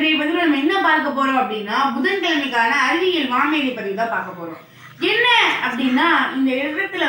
இன்றைய பதிவில் நம்ம என்ன பார்க்க போறோம் அப்படின்னா புதன்கிழமைக்கான அறிவியல் வானிலை பதிவு தான் பார்க்க போறோம். என்ன அப்படின்னா இந்த இடத்துல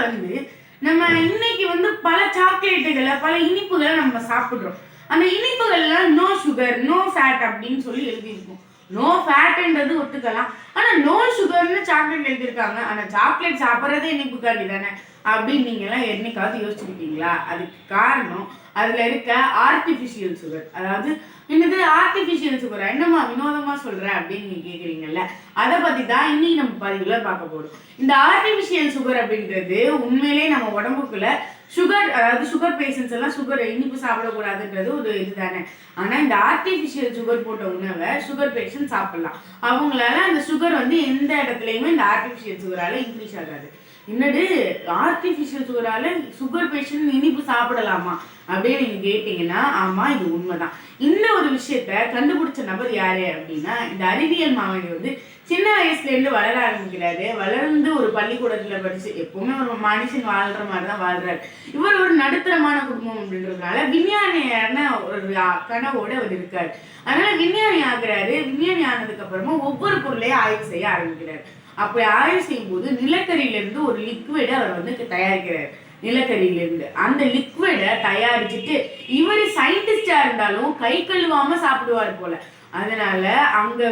நம்ம இன்னைக்கு பல சாக்லேட்டுகளை பல இனிப்புகளை நம்ம சாப்பிடுறோம். அந்த இனிப்புகள்ல நோ சுகர் நோ ஃபேட் அப்படின்னு சொல்லி எழுதியிருக்கும். நோ ஃபேட்ன்றது ஒத்துக்கலாம், ஆனா நோ சுகர்னு சாக்லேட் எழுதியிருக்காங்க. ஆனா சாக்லேட் சாப்பிட்றதே இனிப்புக்காண்டி தானே அப்படின்னு நீங்க எல்லாம் என்னைக்காவது யோசிச்சிருக்கீங்களா? அதுக்கு காரணம் அதுல இருக்க ஆர்டிபிஷியல் சுகர். அதாவது என்னது ஆர்டிபிஷியல் சுகர், என்னமா வினோதமா சொல்ற அப்படின்னு நீங்க கேக்குறீங்கல்ல, அதை பத்தி தான் இன்னைக்கு நம்ம பதிவுல பார்க்க போறோம். இந்த ஆர்டிபிஷியல் சுகர் அப்படின்றது உண்மையிலே நம்ம உடம்புக்குள்ள சுகர், அதாவது சுகர் பேஷண்ட்ஸ் எல்லாம் சுகர் இனிப்பு சாப்பிடக்கூடாதுன்றது ஒரு இதுதானே. ஆனா இந்த ஆர்டிபிஷியல் சுகர் போட்ட உணவை சுகர் பேஷண்ட் சாப்பிடலாம். அவங்களால அந்த சுகர் எந்த இடத்துலயுமே இந்த ஆர்டிபிஷியல் சுகரால இன்க்ரீஸ் ஆகாது. என்னது ஆர்டிபிஷியல் சுகரால சுகர் பேஷண்ட் இனிப்பு சாப்பிடலாமா அப்படின்னு நீங்க கேட்டீங்கன்னா ஆமா, இது உண்மைதான். இந்த ஒரு விஷயத்த கண்டுபிடிச்ச நபர் யாரு அப்படின்னா இந்த அறிவியல் மாமணி சின்ன வயசுல இருந்து வளர ஆரம்பிக்கிறாரு. வளர்ந்து ஒரு பள்ளிக்கூடத்துல படிச்சு எப்பவுமே ஒரு மனுஷன் வாழ்ற மாதிரிதான் வாழ்றாரு. இவர் ஒரு நடுத்தரமான குடும்பம் அப்படின்றதுனால விஞ்ஞானியான ஒரு கனவோட அவர் இருக்காரு. அதனால விஞ்ஞானி ஆகுறாரு. விஞ்ஞானி ஆனதுக்கு அப்புறமா ஒவ்வொரு பொருளையும் ஆய்வு செய்ய ஆரம்பிக்கிறாரு. அப்படி ஆய்வு செய்யும் போது நிலக்கரியிலிருந்து ஒரு லிக்விட அவர் தயாரிக்கிறார். நிலக்கரியிலிருந்து அந்த லிக்விட தயாரிச்சுட்டு இவர் சயின்டிஸ்டா இருந்தாலும் கை கழுவாம சாப்பிடுவார் போல. அதனால அங்க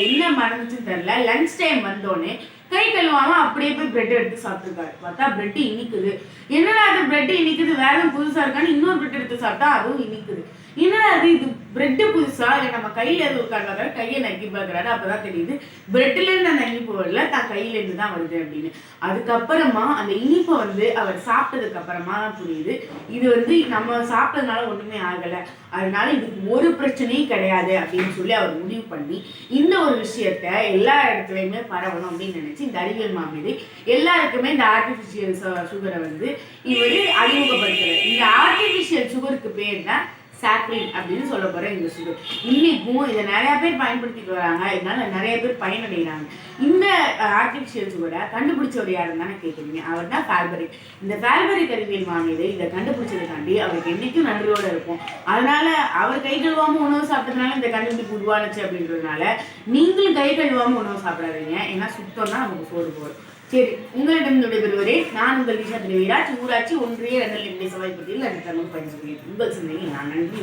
என்ன மறந்துச்சுன்னு தெரியல, லஞ்ச் டைம் வந்தோடனே கை கழுவாம அப்படியே போய் பிரெட் எடுத்து சாப்பிட்டுருக்காரு. பார்த்தா பிரெட் இனிக்குது. என்னடா அது பிரெட் இனிக்குது, வேற எதுவும் புதுசா இருக்கான்னு இன்னொரு பிரெட் எடுத்து சாப்பிட்டா அதுவும் இனிக்குது. என்னடா அது, இது பிரெட்டு புதுசா இல்லை நம்ம கையில எது உட்கார்ந்தாங்க, கையை நக்கி பார்க்குறாரு. அப்பதான் தெரியுது பிரெட்ல இருந்து அந்த இனிப்பு வரல, தான் கையில இருந்து தான் வருது அப்படின்னு. அதுக்கப்புறமா அந்த இனிப்பை அவர் சாப்பிட்டதுக்கு அப்புறமா தான் புரியுது இது நம்ம சாப்பிட்டதுனால ஒண்ணுமே ஆகலை, அதனால இதுக்கு ஒரு பிரச்சனையும் கிடையாது அப்படின்னு சொல்லி அவர் முடிவு பண்ணி இந்த ஒரு விஷயத்த எல்லா இடத்துலையுமே பரவணும் அப்படின்னு நினைச்சு இந்த அறிவியல் மாமேதை எல்லாருக்குமே இந்த ஆர்டிபிஷியல் சுகரை இவர் அறிமுகப்படுத்துறாரு. இந்த ஆர்டிபிஷியல் சுகருக்கு பேர் தான் சாக்ரின் அப்படின்னு சொல்ல போற இந்த சுகர். இன்னைக்கும் இதை நிறைய பேர் பயன்படுத்திட்டு வராங்க. இதனால நிறைய பேர் பயனடைகிறாங்க. இந்த ஆர்டிபிஷியல் சுகரை கண்டுபிடிச்சவர் யாருன்னு தானே கேட்குறீங்க, அவர் தான் ஃபால்பரிக். இந்த ஃபால்பரிக் அறிவியல் மாமேதை இதை கண்டுபிடிச்சதுக்காண்டி அவருக்கு என்னைக்கும் நன்றியோட இருக்கும். அதனால அவர் கை கழுவாம உணவு சாப்பிட்டதுனால இந்த கண்டுபிடிப்பு உருவானுச்சு அப்படின்றதுனால நீங்களும் கை கழுவாம உணவு சாப்பிடாதீங்க. ஏன்னா சுத்தம் தான் நமக்கு சோறு போடும். சரி, உங்களிடம் விடைபெறுவரே நான் உங்கள் விஷா திருவிழா ஊராட்சி ஒன்றிய 2 சபை பகுதியில் அடுத்த பஞ்சு உங்கள் சிந்தனை. நான் நன்றி.